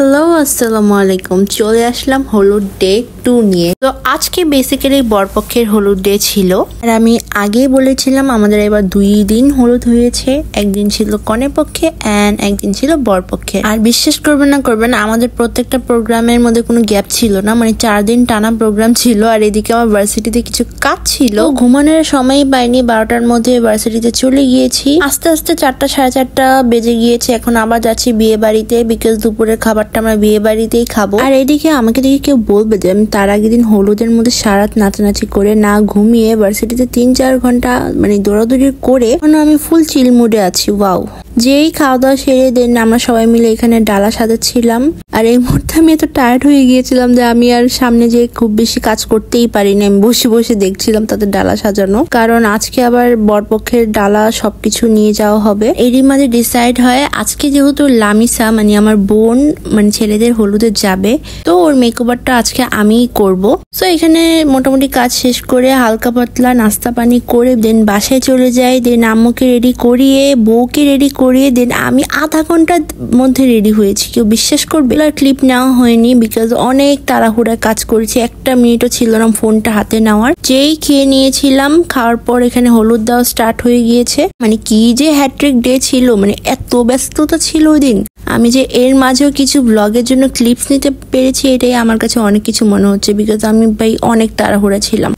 Hello আসসালামু আলাইকুম। চলে আসলাম হলুদ ডে 2 নিয়ে। তো আজকে বেসিক্যালি বরপক্ষের হলুদ ডে ছিল, আর আমি আগেই বলেছিলাম আমাদের এবার 2 দিন হলুদ হয়েছে। একদিন ছিল কনে পক্ষে এন্ড একদিন ছিল বরপক্ষে। আর বিশ্বাস করবেন না আমাদের প্রত্যেকটা প্রোগ্রামের মধ্যে কোনো গ্যাপ ছিল না, মানে 4 দিন টানা প্রোগ্রাম ছিল। আর এদিকে আমার ভার্সিটিতে কিছু কাজ ছিল, ঘুমানোর সময় পাইনি। 12টার মধ্যে ভার্সিটিতে চলে গিয়েছি। আস্তে আস্তে 4টা সাড়ে 4টা বেজে গিয়েছে। এখন আবার যাচ্ছি বিয়ে বাড়িতে, বিকজ দুপুরের খাবারটা আমরা বিয়ে বাড়িতেই খাবো। আর এদিকে আমাকে দেখে কেউ বলবে যে আমি তার আগের দিন হলুদের মধ্যে সারাত নাচানাচি করে না ঘুমিয়ে ভার্সিটিতে 3-4 ঘন্টা মানে দৌড়াদৌড়ি করে এখন আমি ফুল চিল মুডে আছি। ওয়াও। যেই খাওয়া দাওয়া সেরে দেন আমরা সবাই মিলে এখানে ডালা সাজাচ্ছিলাম। আর এই মুহূর্তে আমি এত টায়ার্ড হয়ে গিয়েছিলাম যে আমি আর সামনে যে খুব বেশি কাজ করতেই পারিনি। আমি বসে বসে দেখছিলাম তাদের ডালা সাজানো, কারণ আজকে আবার বরপক্ষের ডালা সবকিছু নিয়ে যাওয়া হবে। এরই মাঝে ডিসাইড হয় আজকে যেহেতু লামিসা মানে আমার বোন মানে ছেলেদের হলুদে যাবে, তো ওর মেকওভারটা আজকে আমিই করব। সো এখানে মোটামুটি কাজ শেষ করে হালকা পাতলা নাস্তা পানি করে দেন বাসায় চলে যাই। দেন আম্মুকে রেডি করিয়ে বউকে রেডি করিয়ে দেন আমি আধা ঘন্টার মধ্যে রেডি হয়েছি। কেউ বিশ্বাস করবে? ক্লিপ নেওয়া হয়নি বিকজ অনেক তাড়াহুড়ায় কাজ করেছি। 1 মিনিটও ছিল না ফোনটা হাতে নেওয়ার। যেই খেয়ে নিয়েছিলাম, খাওয়ার পর এখানে হলুদ দেওয়া স্টার্ট হয়ে গিয়েছে। মানে কি যে হ্যাট্রিক ডে ছিল, মানে এত ব্যস্ততা ছিল ওই দিন। আমি যে এর মাঝেও কিছু ব্লগের জন্য ক্লিপস নিতে পেরেছি এটাই আমার কাছে অনেক কিছু মনে হচ্ছে, বিকজ আমি ভাই অনেক তাড়াহুড়া ছিলাম।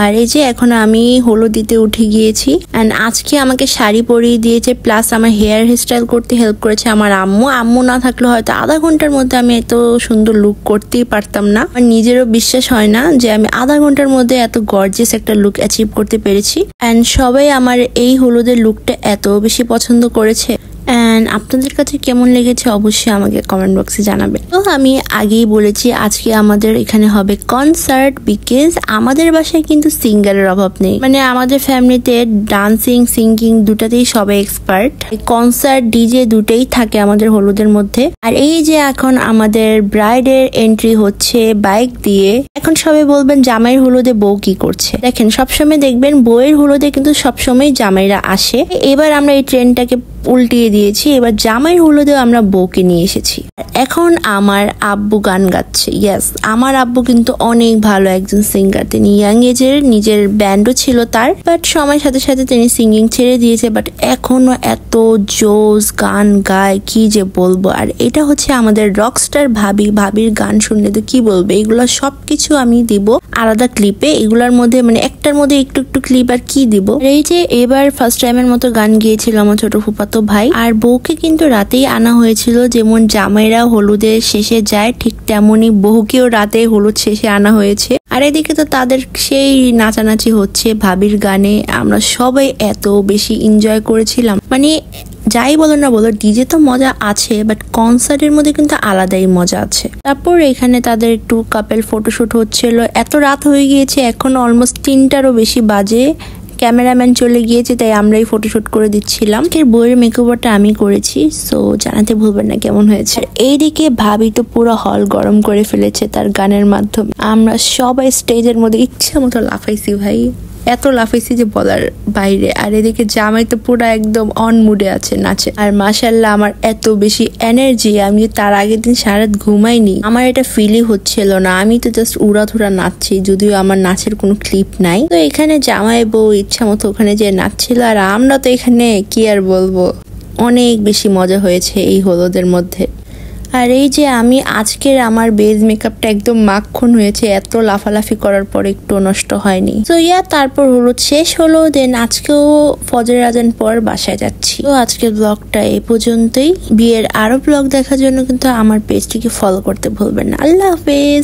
আর এই যে এখন আমি হলুদ দিতে উঠে গিয়েছি। অ্যান্ড আজকে আমাকে শাড়ি পরিয়ে দিয়েছে, প্লাস আমার হেয়ার স্টাইল করতে হেল্প করেছে আমার আম্মু। আম্মু না থাকলে হয়তো আধা ঘন্টার মধ্যে আমি এত সুন্দর লুক করতেই পারতাম না। আমার নিজেরও বিশ্বাস হয় না যে আমি আধা ঘন্টার মধ্যে এত গর্জিয়াস একটা লুক অ্যাচিভ করতে পেরেছি। অ্যান্ড সবাই আমার এই হলুদের লুকটা এত বেশি পছন্দ করেছে। এন্ড আপনাদের কাছে কেমন লেগেছে অবশ্যই আমাকে কমেন্ট বক্সে জানাবেন। তো আমি আগেই বলেছি আজকে আমাদের এখানে হবে কনসার্ট, বিকজ আমাদের বাসায় কিন্তু সিঙ্গারের অভাব নেই। মানে আমাদের ফ্যামিলিতে ডান্সিং সিঙ্গিং দুটাতেই সবাই এক্সপার্ট। কনসার্ট ডিজে দুটেই থাকে আমাদের হলুদের মধ্যে। আর এই যে এখন আমাদের ব্রাইডের এন্ট্রি হচ্ছে বাইক দিয়ে। এখন সবাই বলবেন জামাইয়ের হলুদে বউ কি করছে? দেখেন সবসময় দেখবেন বউয়ের হলুদে কিন্তু সবসময় জামাইরা আসে। এবার আমরা এই ট্রেন্ডটাকে উল্টিয়ে দিয়েছি, এবার জামাইয়ের হলুদেও আমরা বউকে নিয়ে এসেছি। এখন আমার আব্বু গান গাচ্ছে। ইয়েস, আমার আব্বু কিন্তু অনেক ভালো একজন সিঙ্গার। তিনি ইয়াং এজের, নিজের ব্যান্ডও ছিল তার, বাট সময়ের সাথে সাথে তিনি সিঙ্গিং ছেড়ে দিয়েছে। বাট এখনো এত জোস গান গায় কি যে বলবো। আর এটা হচ্ছে আমাদের রকস্টার ভাবির গান শুনলে তো কি বলবো। এগুলো সবকিছু আমি দিব আলাদা ক্লিপে। এগুলোর মধ্যে মানে একটার মধ্যে একটু একটু ক্লিপ আর কি দিব। এই যে এবার ফার্স্ট টাইমের মতো গান গিয়েছিল আমার ছোট ফুফাতো ভাই। আর বউকে কিন্তু রাতেই আনা হয়েছিল, যেমন জামাইরা হলুদের শেষে যায় ঠিক তেমনি বউকেও রাতে হলুদ শেষে আনা হয়েছে। আর এদিকে তো তাদের সেই নাচানাচি হচ্ছে ভাবির গানে। আমরা সবাই এত বেশি এনজয় করেছিলাম। মানে যাই বলো না বলো, ডিজে তো মজা আছে, বাট কনসার্টের মধ্যে কিন্তু আলাদাই মজা আছে। তারপর এখানে তাদের একটু কাপেল ফটোশুট হচ্ছিল। এত রাত হয়ে গিয়েছে, এখন অলমোস্ট 3টারও বেশি বাজে। ক্যামেরাম্যান চলে গিয়েছে, তাই আমরাই ফটোশুট করে দিচ্ছিলাম। এর বইয়ের মেকওভারটা আমি করেছি, সো জানাতে ভুলবেন না কেমন হয়েছে। এইদিকে ভাবি তো পুরো হল গরম করে ফেলেছে তার গানের মাধ্যমে। আমরা সবাই স্টেজের মধ্যে ইচ্ছা মতো লাফাইছি ভাই, এত লাফাইছি যে বলার বাইরে। আর এদিকে জামাই তো পুরো একদম অন মুডে আছে নাচে। আর মাশাআল্লাহ আমার এত বেশি এনার্জি, আমি তার আগের দিন সারাত ঘুমাইনি। আমার এটা ফিলই হচ্ছিল না, আমি তো জাস্ট উড়াধুরা নাচছি, যদিও আমার নাচের কোনো ক্লিপ নাই। তো এখানে জামাই বউ ইচ্ছা মতো ওখানে যে নাচছিল, আর আমরা তো এখানে কি আর বলবো, অনেক বেশি মজা হয়েছে এই হলুদের মধ্যে। আর এই যে আমি আজকের আমার বেজ মেকআপটা একদম মাখন হয়েছে, এত লাফালাফি করার পর একটু নষ্ট হয়নি। তো তারপর হলুদ শেষ হলো। দেন আজকেও ফজরের আজান পর বাসায় যাচ্ছি। তো আজকের ব্লগটা এই পর্যন্তই। বিয়ের আরো ব্লগ দেখার জন্য কিন্তু আমার পেজটিকে ফলো করতে ভুলবেন না। আল্লাহ হাফেজ।